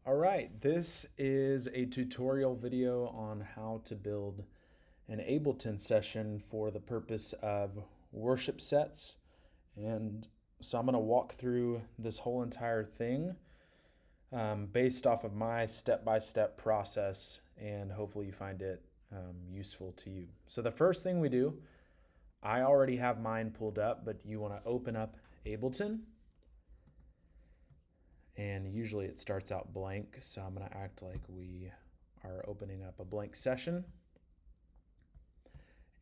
All right, this is a tutorial video on how to build an Ableton session for the purpose of worship sets. And so I'm going to walk through this whole entire thing based off of my step-by-step process, and hopefully you find it useful to you. So the first thing we do, I already have mine pulled up, but you want to open up Ableton. And usually it starts out blank, so I'm going to act like we are opening up a blank session.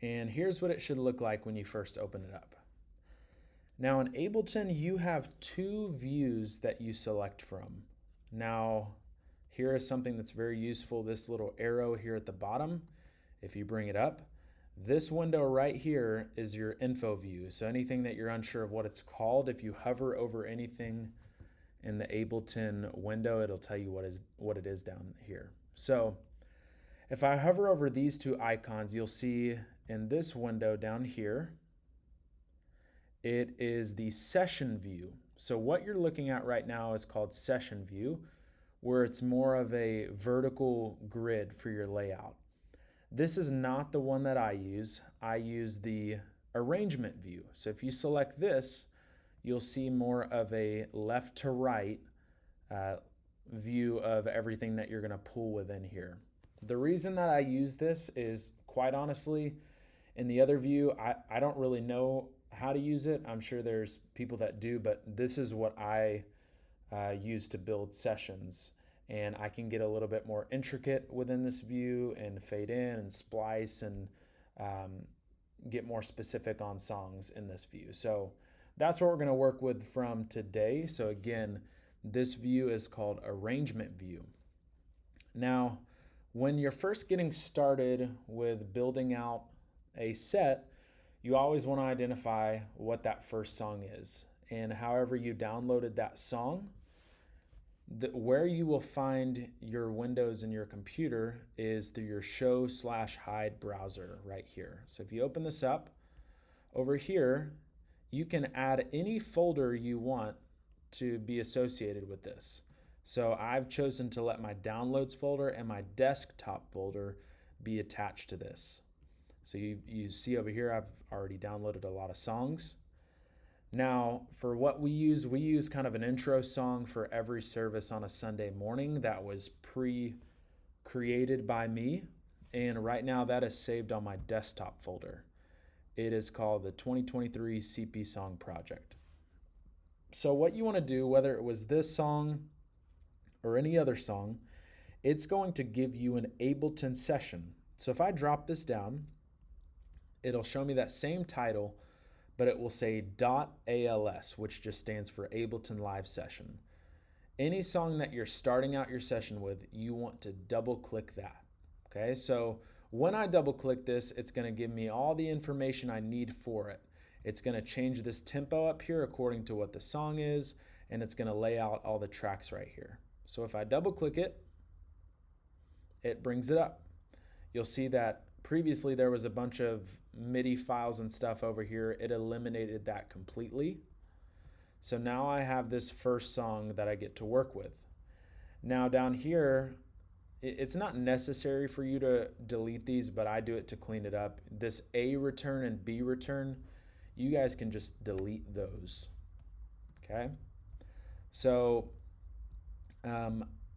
And here's what it should look like when you first open it up. Now in Ableton, you have two views that you select from. Now, here is something that's very useful, this little arrow here at the bottom. If you bring it up, this window right here is your info view. So anything that you're unsure of what it's called, if you hover over anything in the Ableton window, it'll tell you what it is down here. So if I hover over these two icons, you'll see in this window down here, it is the session view. So what you're looking at right now is called session view, where it's more of a vertical grid for your layout. This is not the one that I use. I use the arrangement view. So if you select this, you'll see more of a left to right view of everything that you're going to pull within here. The reason that I use this is, quite honestly, in the other view, I don't really know how to use it. I'm sure there's people that do, but this is what I use to build sessions. And I can get a little bit more intricate within this view and fade in and splice and get more specific on songs in this view. So that's what we're going to work with from today. So again, this view is called arrangement view. Now, when you're first getting started with building out a set, you always want to identify what that first song is. And however you downloaded that song, where you will find your windows in your computer is through your show/hide browser right here. So if you open this up, over here, you can add any folder you want to be associated with this. So I've chosen to let my downloads folder and my desktop folder be attached to this. So you see over here, I've already downloaded a lot of songs. Now, for what we use kind of an intro song for every service on a Sunday morning that was pre-created by me. And right now that is saved on my desktop folder. It is called the 2023 CP Song Project. So what you want to do, whether it was this song or any other song, it's going to give you an Ableton session. So if I drop this down, it'll show me that same title, but it will say .als, which just stands for Ableton Live Session. Any song that you're starting out your session with, you want to double click that. Okay, so when I double click this, it's going to give me all the information I need for it. It's going to change this tempo up here according to what the song is, and it's going to lay out all the tracks right here. So if I double click it, it brings it up. You'll see that previously there was a bunch of MIDI files and stuff over here. It eliminated that completely. So now I have this first song that I get to work with. Now down here, it's not necessary for you to delete these, but I do it to clean it up. This A return and B return, you guys can just delete those. Okay? So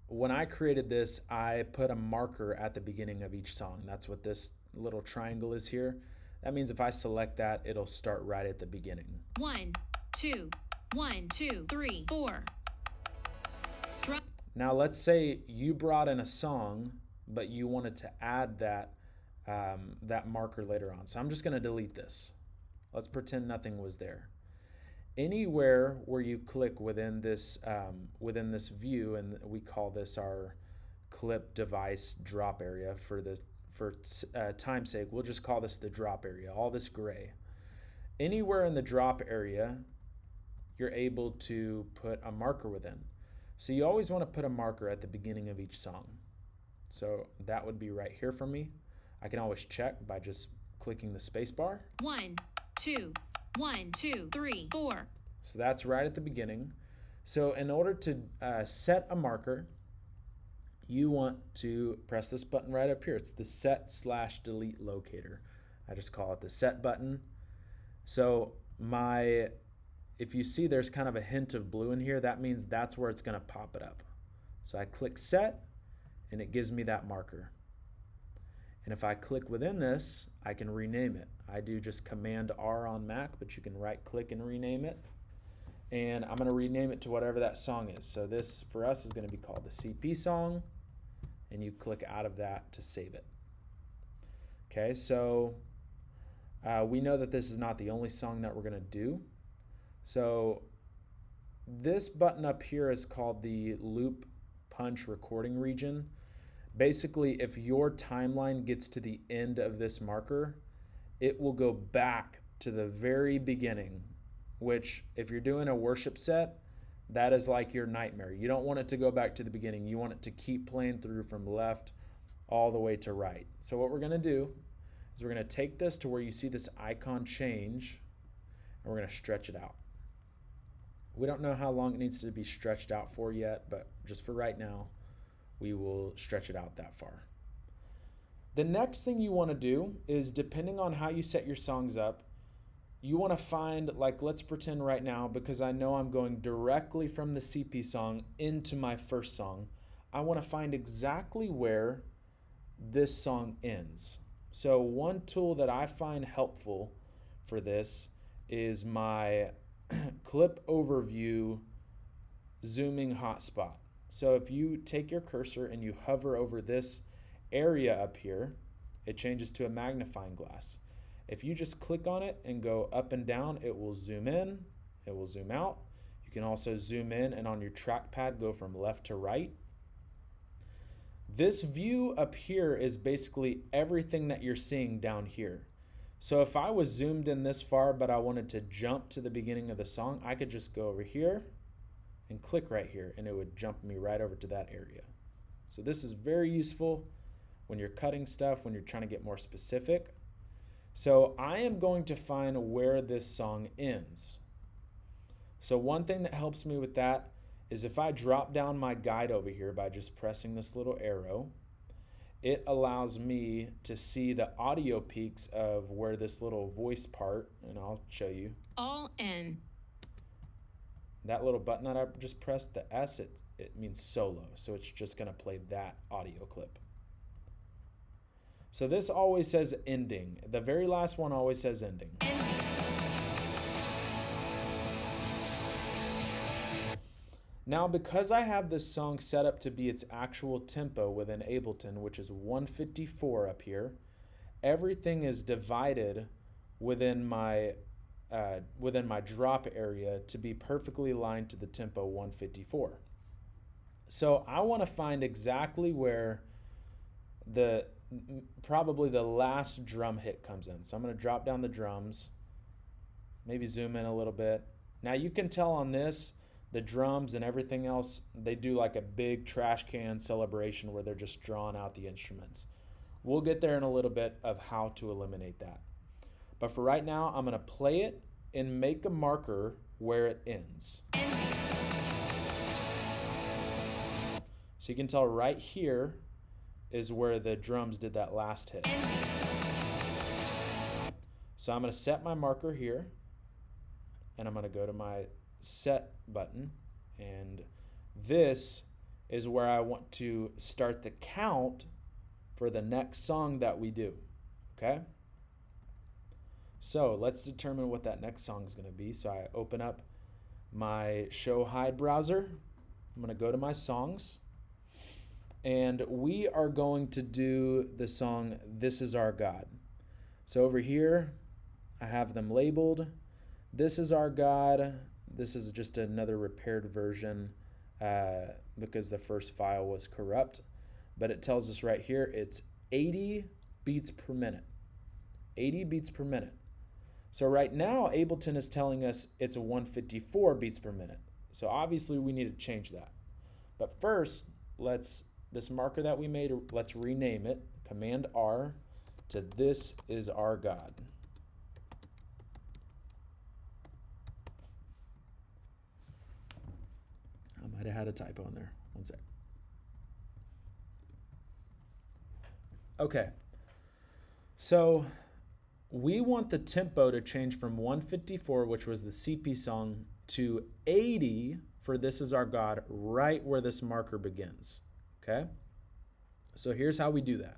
when I created this, I put a marker at the beginning of each song. That's what this little triangle is here. That means if I select that, it'll start right at the beginning. 1, 2, 1, 2, 3, 4. Now let's say you brought in a song, but you wanted to add that marker later on. So I'm just going to delete this. Let's pretend nothing was there. Anywhere where you click within this view, and we call this our clip device drop area for time's sake, we'll just call this the drop area, all this gray. Anywhere in the drop area, you're able to put a marker within. So you always want to put a marker at the beginning of each song. So that would be right here for me. I can always check by just clicking the space bar. 1, 2, 1, 2, 3, 4. So that's right at the beginning. So in order to set a marker, you want to press this button right up here. It's the set/delete locator. I just call it the set button. So if you see there's kind of a hint of blue in here, that means that's where it's going to pop it up. So I click set and it gives me that marker. And if I click within this, I can rename it. I do just Command R on Mac, but you can right click and rename it. And I'm going to rename it to whatever that song is. So this for us is going to be called the CP song, and you click out of that to save it. Okay, so we know that this is not the only song that we're going to do. So this button up here is called the loop punch recording region. Basically, if your timeline gets to the end of this marker, it will go back to the very beginning, which if you're doing a worship set, that is like your nightmare. You don't want it to go back to the beginning. You want it to keep playing through from left all the way to right. So what we're going to do is we're going to take this to where you see this icon change, and we're going to stretch it out. We don't know how long it needs to be stretched out for yet, but just for right now, we will stretch it out that far. The next thing you want to do is, depending on how you set your songs up, you want to find, like, let's pretend right now, because I know I'm going directly from the CP song into my first song, I want to find exactly where this song ends. So one tool that I find helpful for this is my clip overview zooming hotspot. So if you take your cursor and you hover over this area up here, it changes to a magnifying glass. If you just click on it and go up and down, it will zoom in, it will zoom out. You can also zoom in and on your trackpad go from left to right. This view up here is basically everything that you're seeing down here. So if I was zoomed in this far but I wanted to jump to the beginning of the song, I could just go over here and click right here and it would jump me right over to that area. So this is very useful when you're cutting stuff, when you're trying to get more specific. So I am going to find where this song ends. So one thing that helps me with that is if I drop down my guide over here by just pressing this little arrow, it allows me to see the audio peaks of where this little voice part, and I'll show you. All in. That little button that I just pressed, the S, it means solo. So it's just going to play that audio clip. So this always says ending. The very last one always says ending. Now, because I have this song set up to be its actual tempo within Ableton, which is 154 up here, everything is divided within my drop area to be perfectly aligned to the tempo 154. So I want to find exactly where probably the last drum hit comes in. So I'm going to drop down the drums, maybe zoom in a little bit. Now you can tell on this, the drums and everything else, they do like a big trash can celebration where they're just drawing out the instruments. We'll get there in a little bit of how to eliminate that. But for right now, I'm going to play it and make a marker where it ends. So you can tell right here is where the drums did that last hit. So I'm going to set my marker here, and I'm going to go to my set button, and this is where I want to start the count for the next song that we do. Okay? So let's determine what that next song is going to be. So I open up my show hide browser. I'm going to go to my songs, and we are going to do the song This Is Our God. So over here I have them labeled. This Is Our God. This is just another repaired version because the first file was corrupt. But it tells us right here it's 80 beats per minute. 80 beats per minute. So right now Ableton is telling us it's 154 beats per minute. So obviously we need to change that. But first, this marker that we made, let's rename it. Command R to This Is Our God. I might have had a typo in there. One sec. Okay, so we want the tempo to change from 154, which was the CP song, to 80 for This Is Our God, right where this marker begins. Okay? So here's how we do that.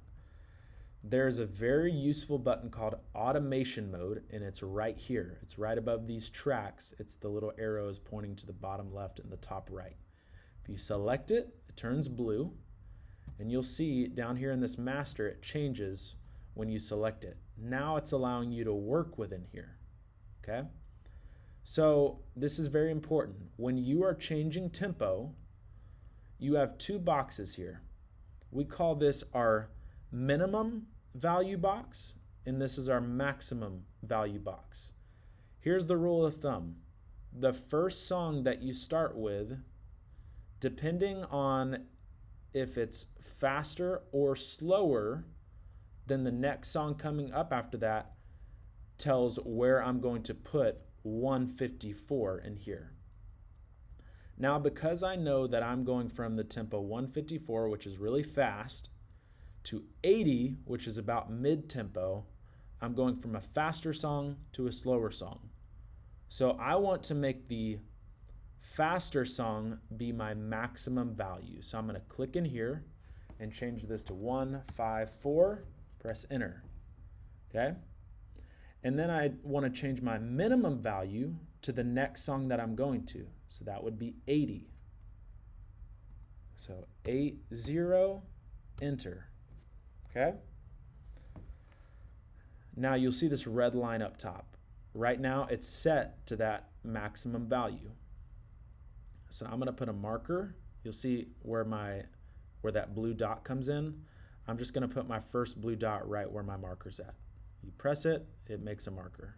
There's a very useful button called automation mode, and it's right here. It's right above these tracks. It's the little arrows pointing to the bottom left and the top right. If you select it, it turns blue, and you'll see down here in this master, it changes when you select it. Now it's allowing you to work within here, okay? So this is very important. When you are changing tempo, you have two boxes here. We call this our minimum value box, and this is our maximum value box. Here's the rule of thumb. The first song that you start with, depending on if it's faster or slower than the next song coming up after that, tells where I'm going to put 154 in here. Now, because I know that I'm going from the tempo 154, which is really fast, to 80, which is about mid-tempo, I'm going from a faster song to a slower song. So I want to make the faster song be my maximum value. So I'm going to click in here and change this to 154, press enter. Okay? And then I want to change my minimum value to the next song that I'm going to. So that would be 80. So 80, enter. Okay? Now you'll see this red line up top. Right now it's set to that maximum value. So I'm going to put a marker. You'll see where that blue dot comes in. I'm just going to put my first blue dot right where my marker's at. You press it, it makes a marker.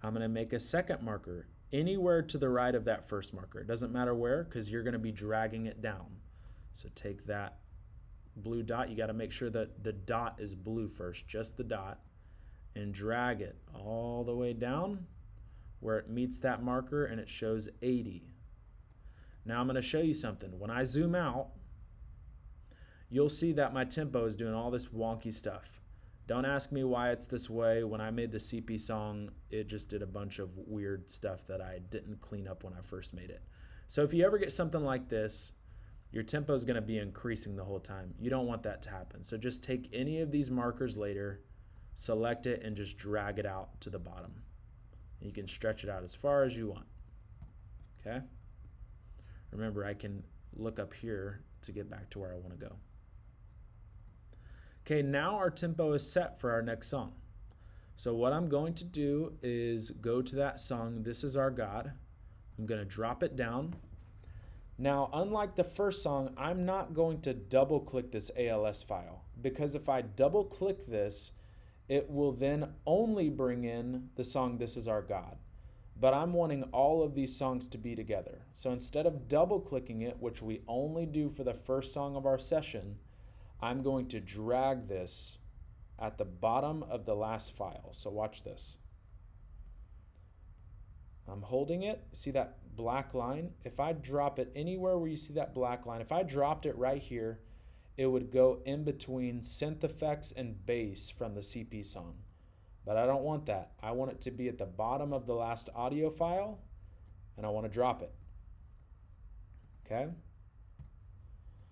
I'm going to make a second marker anywhere to the right of that first marker. It doesn't matter where, because you're going to be dragging it down. So take that blue dot. You got to make sure that the dot is blue first, just the dot, and drag it all the way down where it meets that marker and it shows 80. Now I'm going to show you something. When I zoom out, you'll see that my tempo is doing all this wonky stuff. Don't ask me why it's this way. When I made the CP song, it just did a bunch of weird stuff that I didn't clean up when I first made it. So if you ever get something like this, your tempo is going to be increasing the whole time. You don't want that to happen. So just take any of these markers later, select it, and just drag it out to the bottom. You can stretch it out as far as you want. Okay? Remember, I can look up here to get back to where I want to go. Okay, now our tempo is set for our next song. So what I'm going to do is go to that song, This Is Our God. I'm going to drop it down. Now, unlike the first song, I'm not going to double click this ALS file, because if I double click this, it will then only bring in the song This Is Our God. But I'm wanting all of these songs to be together. So instead of double clicking it, which we only do for the first song of our session, I'm going to drag this at the bottom of the last file. So watch this. I'm holding it. See that black line? If I drop it anywhere where you see that black line, if I dropped it right here, it would go in between synth effects and bass from the CP song. But I don't want that. I want it to be at the bottom of the last audio file, and I want to drop it. Okay?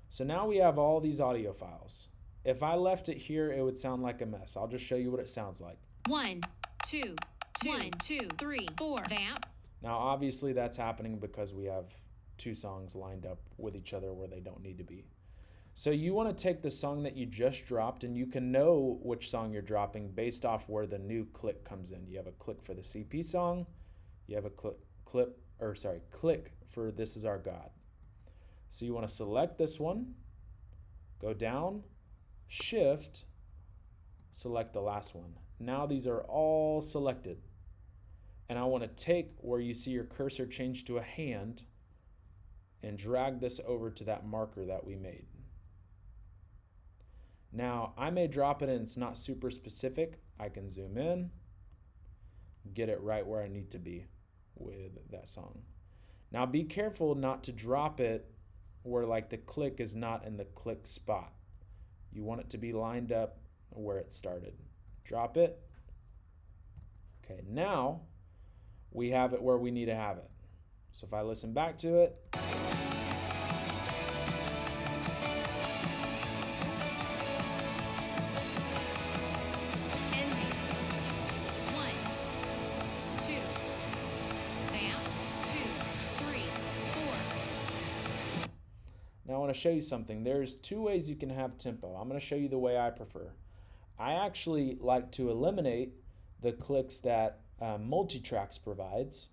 So now we have all these audio files. If I left it here, it would sound like a mess. I'll just show you what it sounds like. 1, 2, 1, 2, 3, 4, vamp. Now, obviously, that's happening because we have two songs lined up with each other where they don't need to be. So you want to take the song that you just dropped, and you can know which song you're dropping based off where the new click comes in. You have a click for the CP song. You have a click for This Is Our God. So you want to select this one, go down, shift, select the last one. Now these are all selected. And I want to take where you see your cursor change to a hand and drag this over to that marker that we made. Now, I may drop it and it's not super specific. I can zoom in, get it right where I need to be with that song. Now, be careful not to drop it where like the click is not in the click spot. You want it to be lined up where it started. Drop it. Okay, now we have it where we need to have it. So if I listen back to it, ending. 1, 2, vamp, 2, 3, 4. now I want to show you something. There's two ways you can have tempo. I'm going to show you the way I prefer. I actually like to eliminate the clicks that Multitracks provides.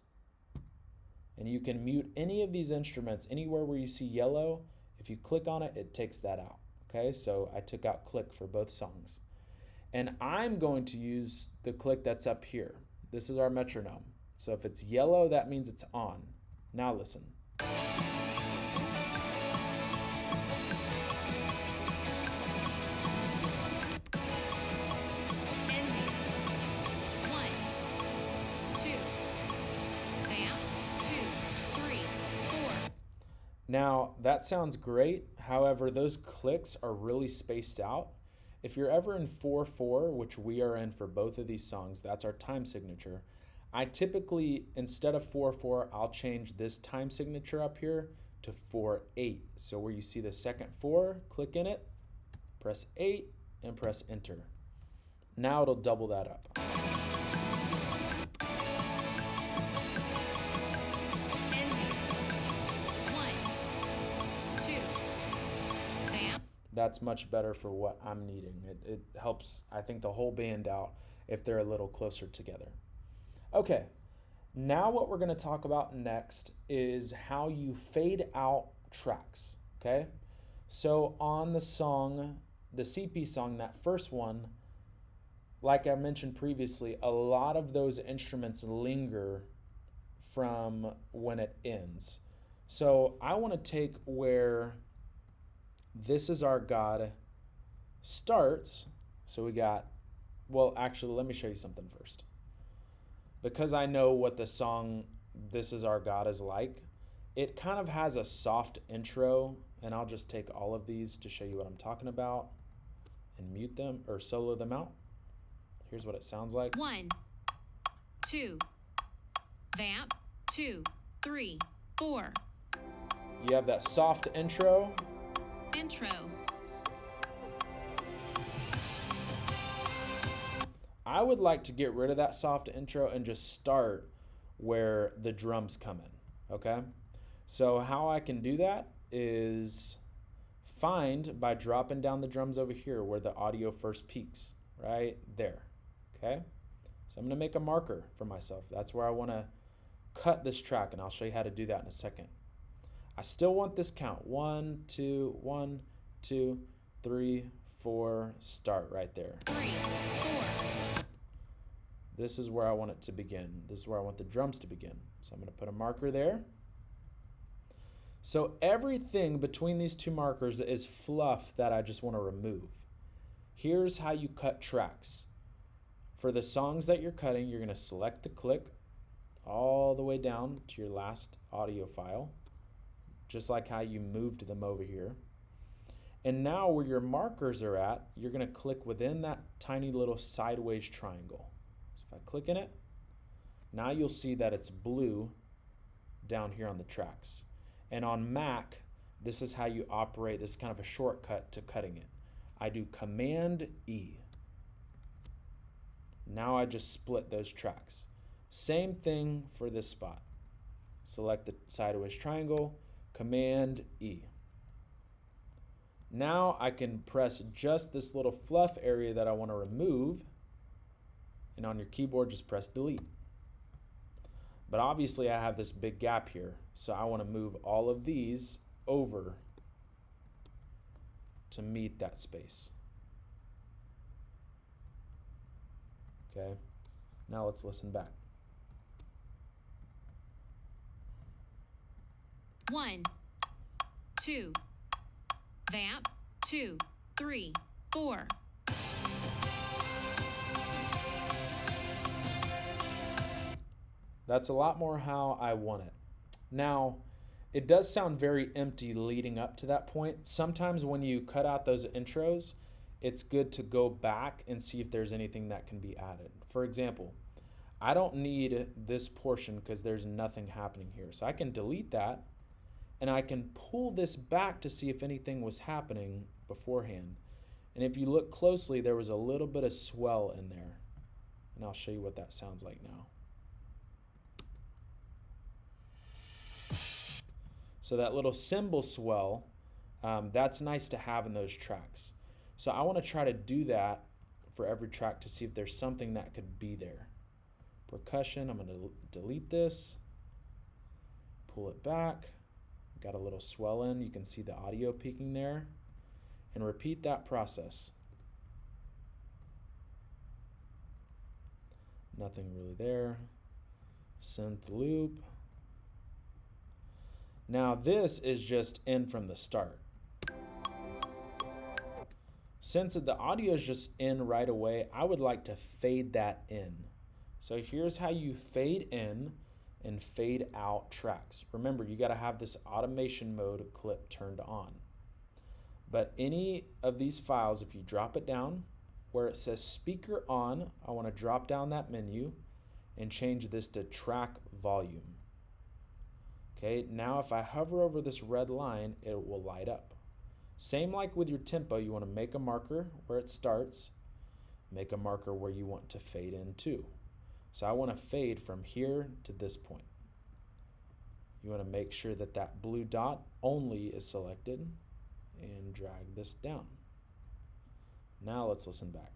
And you can mute any of these instruments anywhere where you see yellow. If you click on it, it takes that out. Okay, so I took out click for both songs. And I'm going to use the click that's up here. This is our metronome. So if it's yellow, that means it's on. Now listen. Ending. 1, 2, vamp, 2, 3, 4. Now, that sounds great. However, those clicks are really spaced out. If you're ever in 4/4, which we are in for both of these songs, that's our time signature. I typically, instead of 4/4, I'll change this time signature up here to 4/8. So where you see the second 4, click in it, press 8, and press enter. Now it'll double that up. Ending. 1, 2, vamp. That's much better for what I'm needing. It helps, I think, the whole band out if they're a little closer together. Okay, now what we're going to talk about next is how you fade out tracks, okay? So on the song, the CP song, that first one, like I mentioned previously, a lot of those instruments linger from when it ends. So I want to take where This Is Our God starts. So we got, well, actually, let me show you something first. Because I know what the song This Is Our God is like, it kind of has a soft intro, and I'll just take all of these to show you what I'm talking about and mute them or solo them out. Here's what it sounds like. 1, 2, vamp, 2, 3, 4. You have that soft intro. Intro. I would like to get rid of that soft intro and just start where the drums come in, okay? So how I can do that is find by dropping down the drums over here where the audio first peaks, right there, okay? So I'm gonna make a marker for myself. That's where I wanna cut this track, and I'll show you how to do that in a second. I still want this count. 1, 2, 1, 2, 3, 4, start right there. 3, 4. This is where I want it to begin. This is where I want the drums to begin. So I'm going to put a marker there. So everything between these two markers is fluff that I just want to remove. Here's how you cut tracks. For the songs that you're cutting, you're going to select the click all the way down to your last audio file, just like how you moved them over here. And now where your markers are at, you're going to click within that tiny little sideways triangle. If I click in it, now you'll see that it's blue down here on the tracks. And on Mac, this is how you operate. This is kind of a shortcut to cutting it. I do Command E. Now I just split those tracks. Same thing for this spot. Select the sideways triangle, Command E. Now I can press just this little fluff area that I want to remove, and on your keyboard just press delete. But obviously I have this big gap here, so I want to move all of these over to meet that space. Okay, now let's listen back. 1, 2, vamp, 2, 3, 4. That's a lot more how I want it. Now, it does sound very empty leading up to that point. Sometimes when you cut out those intros, it's good to go back and see if there's anything that can be added. For example, I don't need this portion because there's nothing happening here. So I can delete that and I can pull this back to see if anything was happening beforehand. And if you look closely, there was a little bit of swell in there. And I'll show you what that sounds like now. So that little cymbal swell, that's nice to have in those tracks. So I want to try to do that for every track to see if there's something that could be there. Percussion, I'm going to delete this, pull it back, got a little swell in, you can see the audio peaking there, and repeat that process. Nothing really there. Synth loop. Now this is just in from the start. Since the audio is just in right away, I would like to fade that in. So here's how you fade in and fade out tracks. Remember, you got to have this automation mode clip turned on. But any of these files, if you drop it down where it says speaker on, I want to drop down that menu and change this to track volume. Okay, now if I hover over this red line, it will light up. Same like with your tempo, you want to make a marker where it starts, make a marker where you want to fade in to. So I want to fade from here to this point. You want to make sure that that blue dot only is selected and drag this down. Now let's listen back.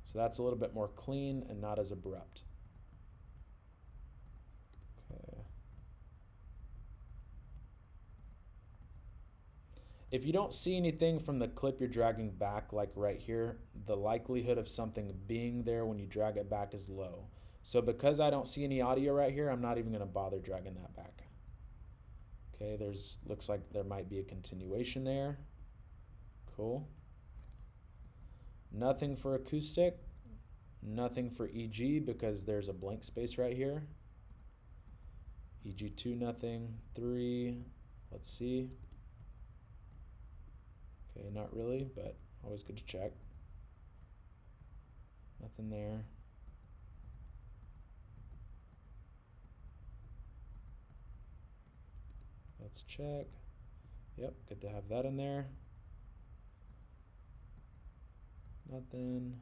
So that's a little bit more clean and not as abrupt. Okay. If you don't see anything from the clip you're dragging back, like right here, the likelihood of something being there when you drag it back is low. So because I don't see any audio right here, I'm not even going to bother dragging that back. Okay, looks like there might be a continuation there. Cool. Nothing for acoustic, nothing for EG because there's a blank space right here. EG2, nothing. 3, let's see. Okay, not really, but always good to check. Nothing there. Let's check. Yep, good to have that in there. Nothing.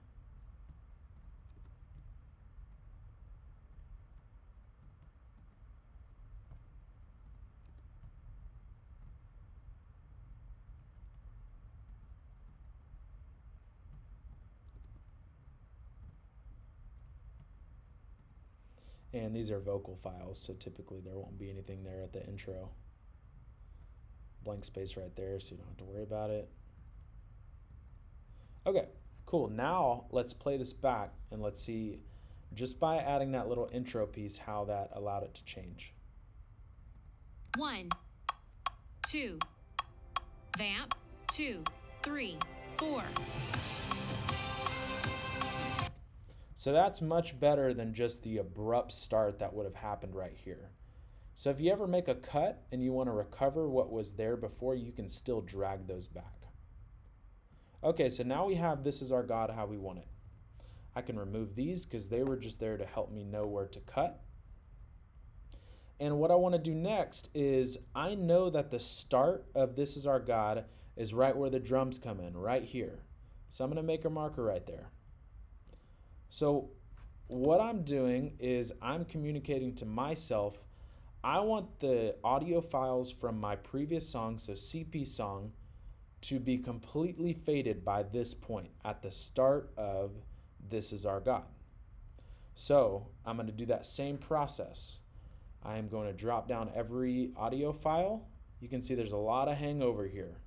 And these are vocal files, so typically there won't be anything there at the intro. Blank space right there, so you don't have to worry about it. Okay, cool. Now let's play this back and let's see, just by adding that little intro piece, how that allowed it to change. 1, 2, vamp, 2, 3, 4. So that's much better than just the abrupt start that would have happened right here. So if you ever make a cut and you want to recover what was there before, you can still drag those back. Okay, so now we have This Is Our God how we want it. I can remove these because they were just there to help me know where to cut. And what I want to do next is, I know that the start of This Is Our God is right where the drums come in, right here. So I'm going to make a marker right there. So what I'm doing is I'm communicating to myself, I want the audio files from my previous song, so CP song, to be completely faded by this point at the start of This Is Our God. So I'm going to do that same process. I am going to drop down every audio file. You can see there's a lot of hangover here.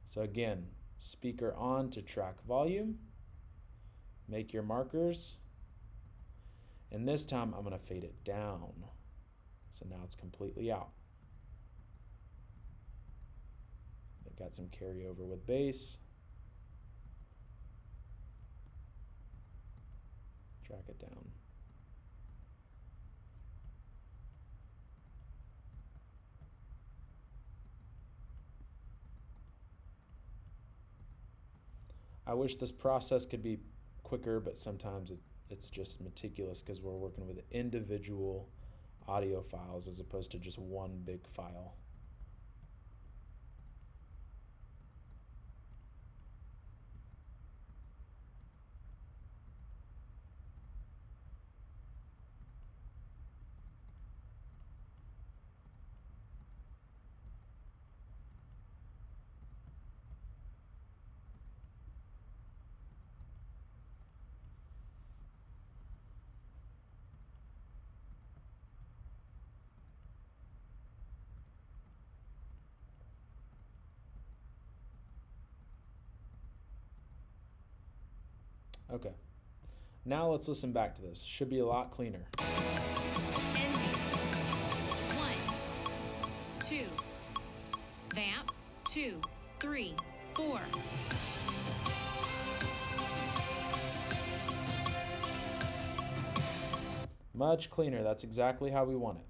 So again, speaker on to track volume. Make your markers. And this time I'm going to fade it down. So now it's completely out. I've got some carryover with bass. Track it down. I wish this process could be quicker, but sometimes it's just meticulous because we're working with individual audio files as opposed to just one big file. Okay. Now let's listen back to this. Should be a lot cleaner. Ending. 1, 2. Vamp. 2, 3, 4. Much cleaner. That's exactly how we want it.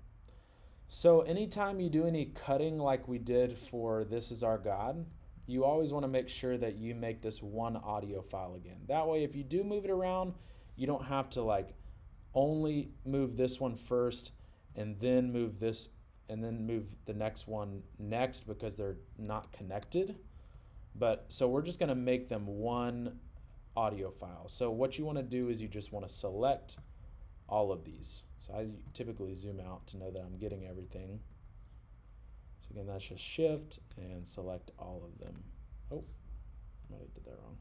So anytime you do any cutting like we did for This Is Our God, you always want to make sure that you make this one audio file again. That way, if you do move it around, you don't have to like only move this one first and then move this and then move the next one next because they're not connected. But so we're just going to make them one audio file. So what you want to do is you just want to select all of these. So I typically zoom out to know that I'm getting everything. So again, that's just shift and select all of them. Oh, I might have did that wrong.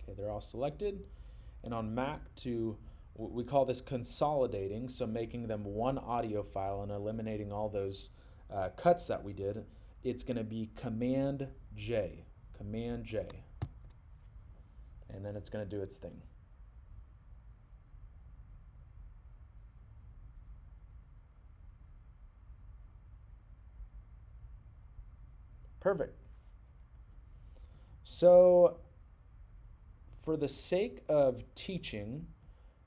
Okay, they're all selected. And on Mac, we call this consolidating, so making them one audio file and eliminating all those cuts that we did. It's going to be Command J, Command J. And then it's going to do its thing. Perfect. So for the sake of teaching,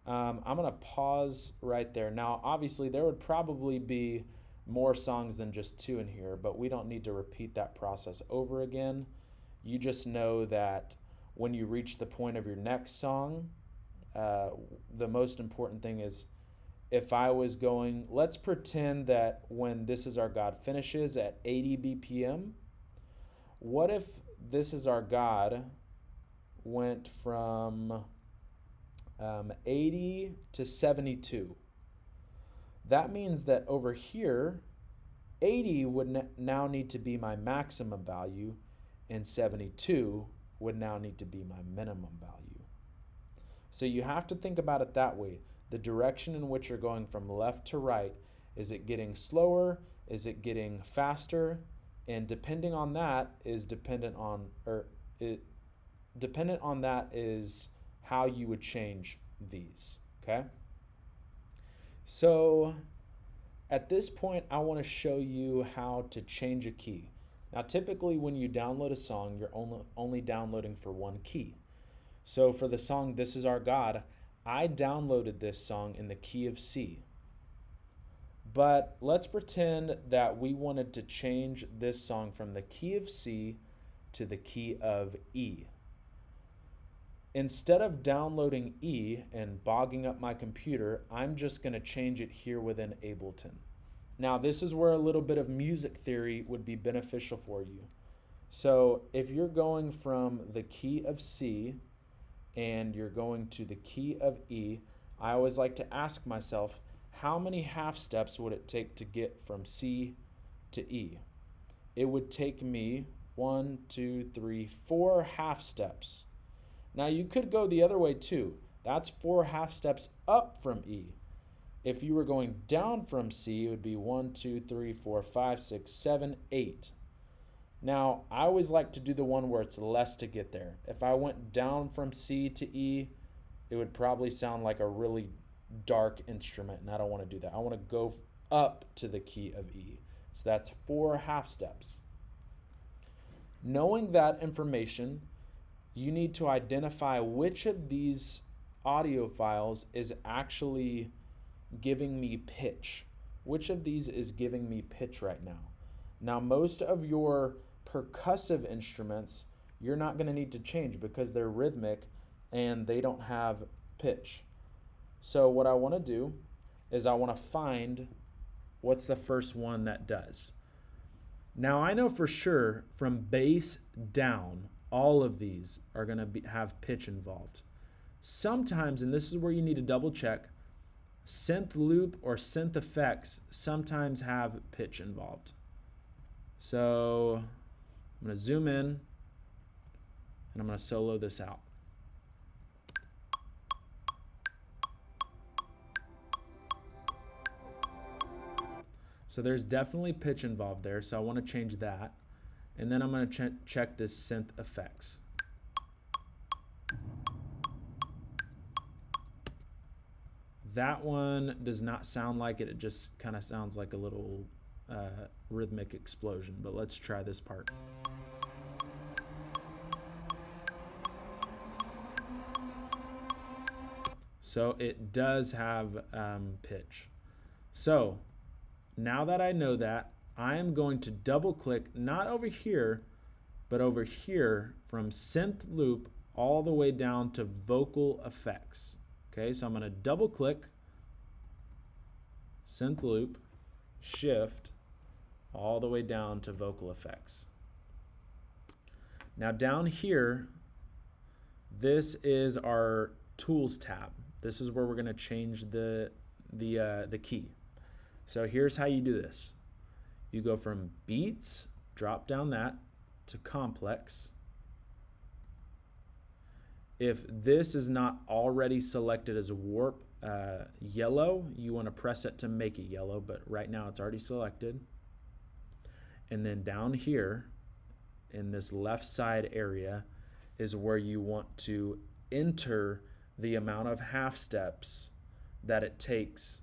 I'm going to pause right there. Now, obviously, there would probably be more songs than just 2 in here, but we don't need to repeat that process over again. You just know that when you reach the point of your next song, the most important thing is if I was going, let's pretend that when This Is Our God finishes at 80 BPM, what if This Is Our God went from 80 to 72? That means that over here, 80 would now need to be my maximum value, and 72 would now need to be my minimum value. So you have to think about it that way. The direction in which you're going from left to right, is it getting slower? Is it getting faster? And depending on that is how you would change these, okay? So at this point, I want to show you how to change a key. Now, typically when you download a song, you're only downloading for one key. So for the song This Is Our God, I downloaded this song in the key of C. But let's pretend that we wanted to change this song from the key of C to the key of E. Instead of downloading E and bogging up my computer, I'm just going to change it here within Ableton. Now, this is where a little bit of music theory would be beneficial for you. So if you're going from the key of C and you're going to the key of E, I always like to ask myself, how many half steps would it take to get from C to E? It would take me 1, 2, 3, 4 half steps. Now you could go the other way too. That's 4 half steps up from E. If you were going down from C, it would be 1, 2, 3, 4, 5, 6, 7, 8. Now, I always like to do the one where it's less to get there. If I went down from C to E, it would probably sound like a really dark instrument, and I don't want to do that. I want to go up to the key of E. So that's 4 half steps. Knowing that information, you need to identify which of these audio files is actually giving me pitch. Which of these is giving me pitch right now? Now, most of your percussive instruments you're not going to need to change because they're rhythmic and they don't have pitch. So what I want to do is I want to find what's the first one that does. Now I know for sure from bass down, all of these are going to have pitch involved. Sometimes, and this is where you need to double check, synth loop or synth effects sometimes have pitch involved. So I'm going to zoom in and I'm going to solo this out. So there's definitely pitch involved there, so I want to change that. And then I'm going to check this synth effects. That one does not sound like it. It just kind of sounds like a little rhythmic explosion, but let's try this part. So it does have pitch. So now that I know that, I am going to double click, not over here, but over here from synth loop all the way down to vocal effects. Okay, so I'm going to double click, synth loop, shift, all the way down to vocal effects. Now down here, this is our tools tab. This is where we're going to change the key. So here's how you do this. You go from beats, drop down that, to complex. If this is not already selected as warp yellow, you want to press it to make it yellow, but right now it's already selected. And then down here in this left side area is where you want to enter the amount of half steps that it takes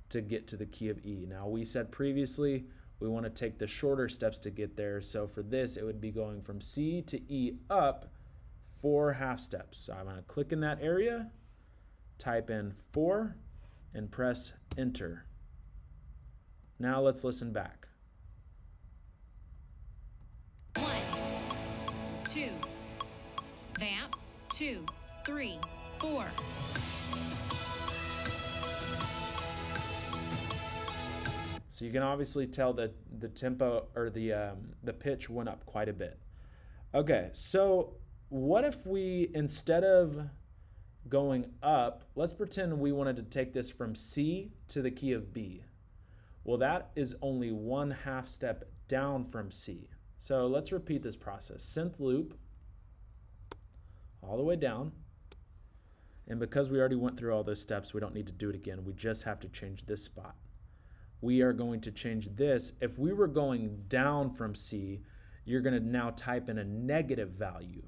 to get to the key of E. Now we said previously we want to take the shorter steps to get there. So for this, it would be going from C to E up 4 half steps. So I'm going to click in that area, type in 4, and press enter. Now let's listen back. 1, 2, vamp, 2, 3, 4. So you can obviously tell that the tempo or the pitch went up quite a bit. Okay, so what if we, instead of going up, let's pretend we wanted to take this from C to the key of B. Well, that is only 1 half step down from C. So let's repeat this process. Synth loop all the way down. And because we already went through all those steps, we don't need to do it again. We just have to change this spot. We are going to change this. If we were going down from C, you're going to now type in a negative value.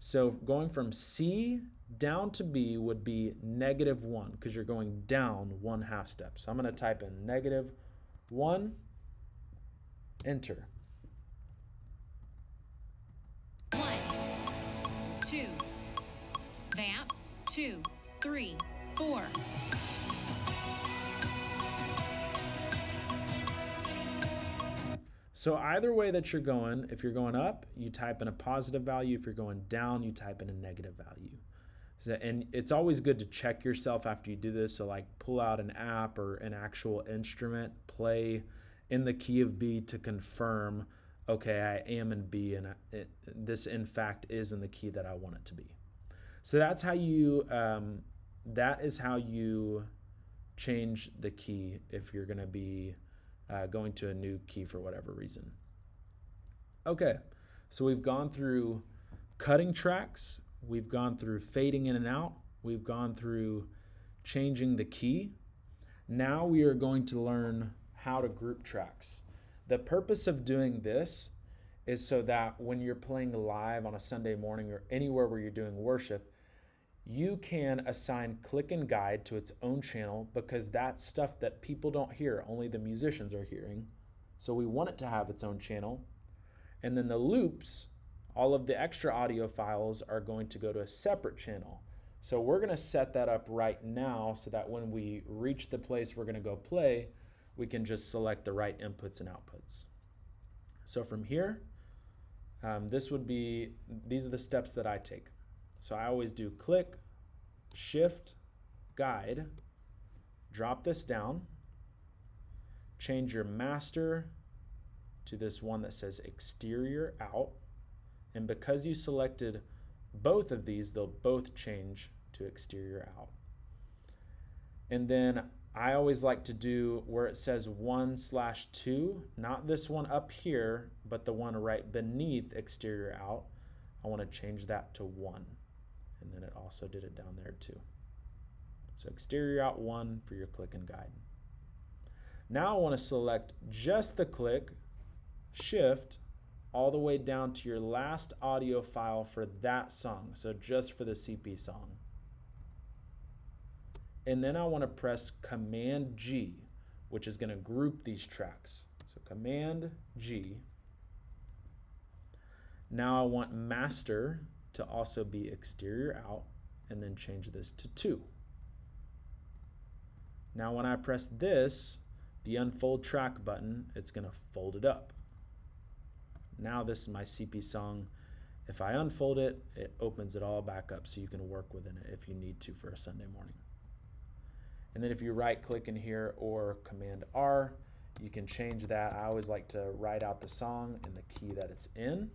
So going from C down to B would be -1 because you're going down 1 half step. So I'm going to type in -1, enter. 1, 2, vamp, 2, 3, 4. So either way that you're going, if you're going up, you type in a positive value. If you're going down, you type in a negative value. So, and it's always good to check yourself after you do this. So like pull out an app or an actual instrument, play in the key of B to confirm, okay, I am in B and this in fact is in the key that I want it to be. So that's how you, that is how you change the key if you're going to be going to a new key for whatever reason. Okay, so we've gone through cutting tracks, we've gone through fading in and out, we've gone through changing the key. Now we are going to learn how to group tracks. The purpose of doing this is so that when you're playing live on a Sunday morning or anywhere where you're doing worship, you can assign click and guide to its own channel because that's stuff that people don't hear, only the musicians are hearing. So we want it to have its own channel. And then the loops, all of the extra audio files are going to go to a separate channel. So we're going to set that up right now so that when we reach the place we're going to go play, we can just select the right inputs and outputs. So from here, these are the steps that I take. So I always do click, shift, guide, drop this down, change your master to this one that says exterior out. And because you selected both of these, they'll both change to exterior out. And then I always like to do where it says 1/2, not this one up here, but the one right beneath exterior out. I want to change that to 1. And then it also did it down there too. So exterior out 1 for your click and guide. Now I want to select just the click, shift, all the way down to your last audio file for that song. So just for the CP song. And then I want to press Command G, which is going to group these tracks. So Command G. Now I want master to also be exterior out, and then change this to 2. Now when I press this, the unfold track button, it's going to fold it up. Now this is my CP song. If I unfold it, it opens it all back up so you can work within it if you need to for a Sunday morning. And then if you right click in here or Command R, you can change that. I always like to write out the song and the key that it's in,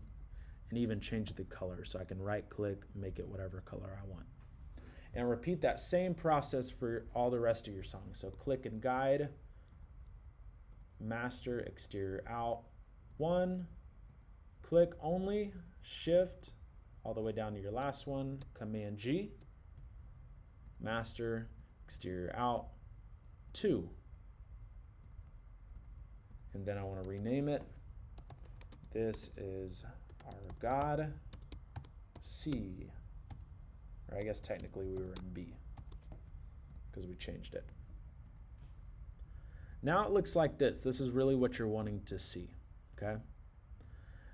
and even change the color. So I can right click, make it whatever color I want. And repeat that same process for all the rest of your songs. So click and guide, master, exterior out, 1, click only, shift, all the way down to your last one, Command G, master, exterior out, 2. And then I want to rename it. This is our God, C. Or I guess technically we were in B because we changed it. Now it looks like this. This is really what you're wanting to see, okay?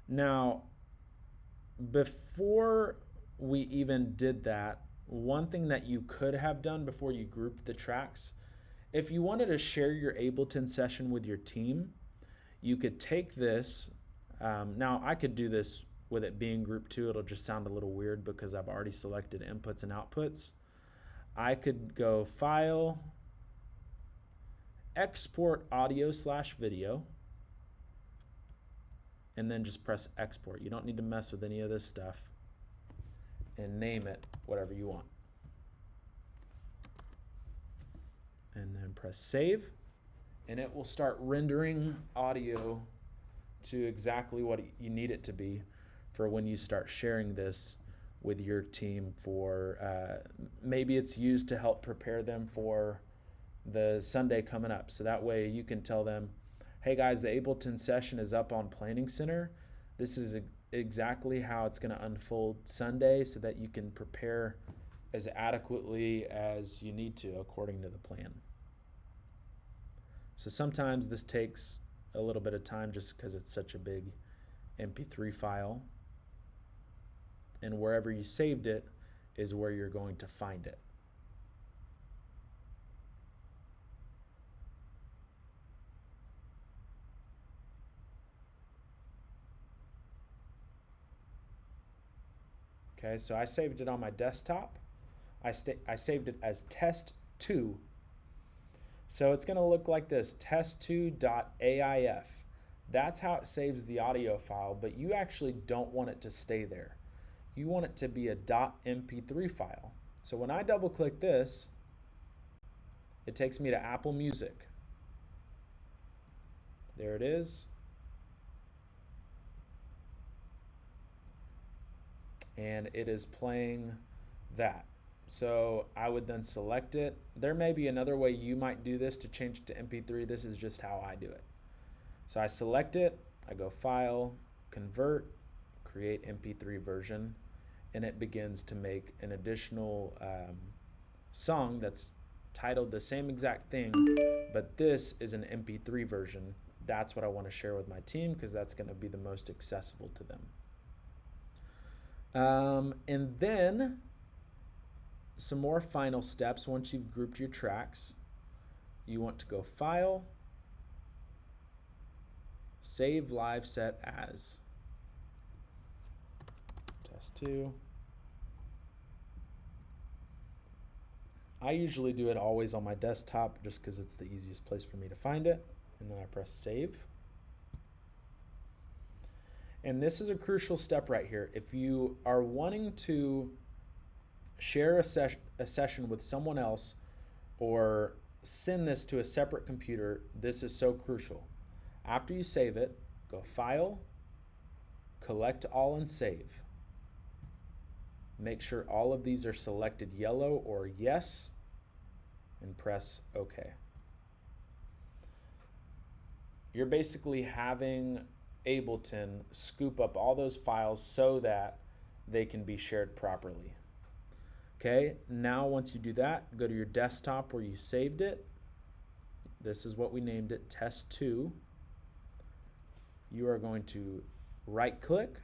Now, before we even did that, one thing that you could have done before you grouped the tracks, if you wanted to share your Ableton session with your team, you could take this. Now, I could do this with it being group 2. It'll just sound a little weird because I've already selected inputs and outputs. I could go File, Export Audio/Video, and then just press Export. You don't need to mess with any of this stuff. And name it whatever you want. And then press Save, and it will start rendering audio to exactly what you need it to be for when you start sharing this with your team for maybe it's used to help prepare them for the Sunday coming up. So that way you can tell them, hey guys, the Ableton session is up on Planning Center. This is exactly how it's going to unfold Sunday so that you can prepare as adequately as you need to according to the plan. So sometimes this takes a little bit of time just because it's such a big MP3 file. And wherever you saved it is where you're going to find it. Okay, so I saved it on my desktop. I saved it as test2. So it's going to look like this, test2.aif. That's how it saves the audio file, but you actually don't want it to stay there. You want it to be a .mp3 file. So when I double click this, it takes me to Apple Music. There it is. And it is playing that. So I would then select it. There may be another way you might do this to change it to MP3. This is just how I do it. So I select it, I go File, Convert, Create MP3 version, and it begins to make an additional song that's titled the same exact thing, but this is an MP3 version. That's what I want to share with my team because that's going to be the most accessible to them. And then some more final steps. Once you've grouped your tracks, you want to go File, Save Live Set As. Test 2. I usually do it always on my desktop just because it's the easiest place for me to find it. And then I press save. And this is a crucial step right here. If you are wanting to share a session with someone else or send this to a separate computer, this is so crucial. After you save it, go File, Collect All and Save. Make sure all of these are selected yellow or yes, and press OK. You're basically having Ableton scoop up all those files so that they can be shared properly. Okay, now once you do that, go to your desktop where you saved it. This is what we named it, Test 2. You are going to right-click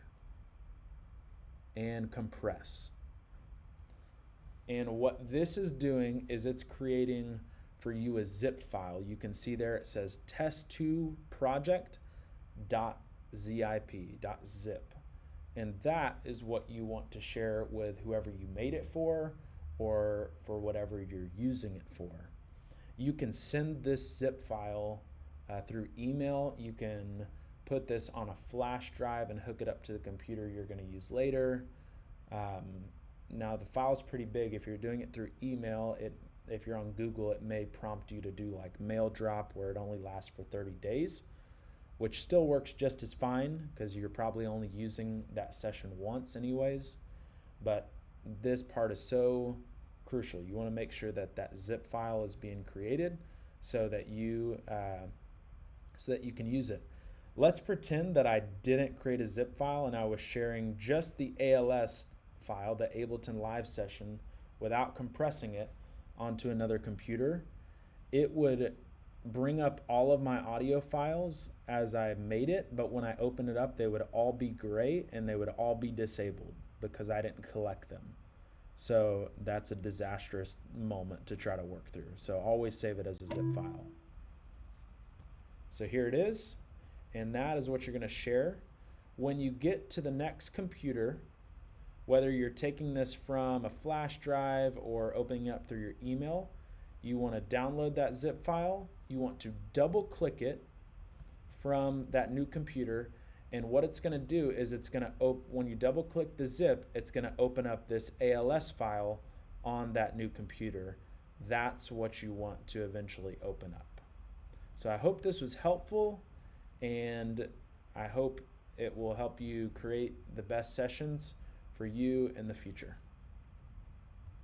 and compress. And what this is doing is it's creating for you a zip file. You can see there it says test2 project.zip. And that is what you want to share with whoever you made it for or for whatever you're using it for. You can send this zip file through email. You can put this on a flash drive and hook it up to the computer you're going to use later. Now the file's pretty big. If you're doing it through email, if you're on Google, it may prompt you to do like mail drop where it only lasts for 30 days. Which still works just as fine because you're probably only using that session once anyways. But this part is so crucial. You want to make sure that that zip file is being created so that you can use it. Let's pretend that I didn't create a zip file and I was sharing just the ALS file, the Ableton Live session, without compressing it onto another computer. It would bring up all of my audio files as I made it, but when I open it up, they would all be gray and they would all be disabled because I didn't collect them. So that's a disastrous moment to try to work through. So always save it as a zip file. So here it is, and that is what you're going to share. When you get to the next computer, whether you're taking this from a flash drive or opening it up through your email, you want to download that zip file. You want to double click it from that new computer. And what it's going to do is it's going to when you double click the zip, it's going to open up this ALS file on that new computer. That's what you want to eventually open up. So I hope this was helpful, and I hope it will help you create the best sessions for you in the future.